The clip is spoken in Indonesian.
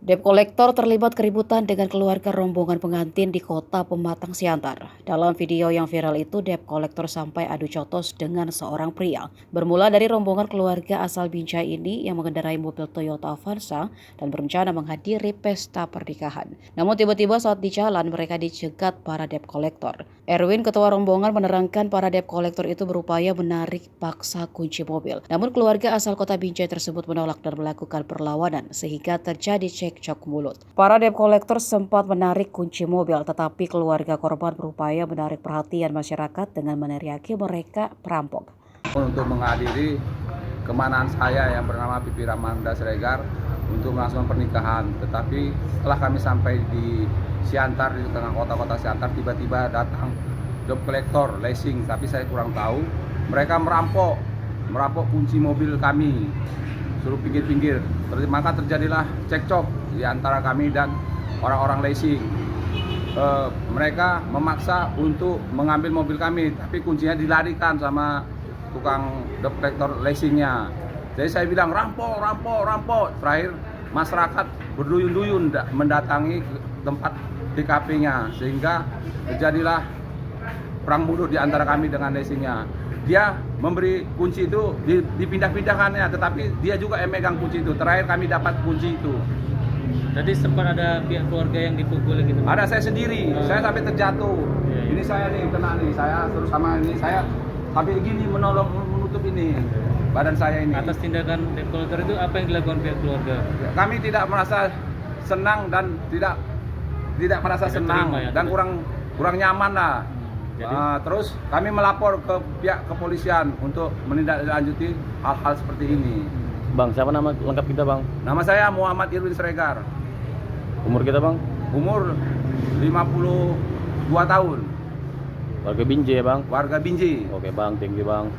Debt kolektor terlibat keributan dengan keluarga rombongan pengantin di kota Pematang Siantar. Dalam video yang viral itu, debt kolektor sampai adu cotos dengan seorang pria. Bermula dari rombongan keluarga asal Binjai ini yang mengendarai mobil Toyota Avanza dan berencana menghadiri pesta pernikahan. Namun tiba-tiba saat di jalan mereka dicegat para debt kolektor. Erwin, ketua rombongan, menerangkan para debt kolektor itu berupaya menarik paksa kunci mobil. Namun keluarga asal kota Binjai tersebut menolak dan melakukan perlawanan sehingga terjadi cekcok mulut. Para debt kolektor sempat menarik kunci mobil, tetapi keluarga korban berupaya menarik perhatian masyarakat dengan meneriaki mereka perampok. Untuk menghadiri kemanaan saya yang bernama Pipi Ramanda Siregar untuk melangsungkan pernikahan, tetapi setelah kami sampai di Siantar, di tengah kota-kota Siantar, tiba-tiba datang debt kolektor leasing, tapi saya kurang tahu. Mereka merampok kunci mobil kami, suruh pinggir-pinggir. Maka terjadilah cekcok di antara kami dan orang-orang leasing. Mereka memaksa untuk mengambil mobil kami, tapi kuncinya dilarikan sama tukang debt kolektor leasingnya. Jadi saya bilang rampok. Terakhir masyarakat berduyun-duyun mendatangi tempat TKP-nya, sehingga terjadilah perang mulut di antara kami dengan leasingnya. Dia memberi kunci itu dipindah-pindahkannya, tetapi dia juga yang megang kunci itu. Terakhir kami dapat kunci itu. Jadi sempat ada pihak keluarga yang dipukul gitu? Ada, saya sendiri, saya sampai terjatuh. Iya. Ini saya nih kena nih, saya terus sama ini saya sampai gini menutup ini badan saya ini. Atas tindakan debt collector itu apa yang dilakukan pihak keluarga? Kami tidak merasa senang dan tidak merasa Tidak senang terima ya, dan kurang nyaman lah. Jadi? Terus kami melapor ke pihak kepolisian untuk menindaklanjuti hal-hal seperti ini. Bang, siapa nama lengkap kita, Bang? Nama saya Muhammad Irwin Siregar. Umur kita, Bang? Umur 52 tahun. Warga Binjai ya, Bang? Warga Binjai. Oke, Bang. Thank you, Bang.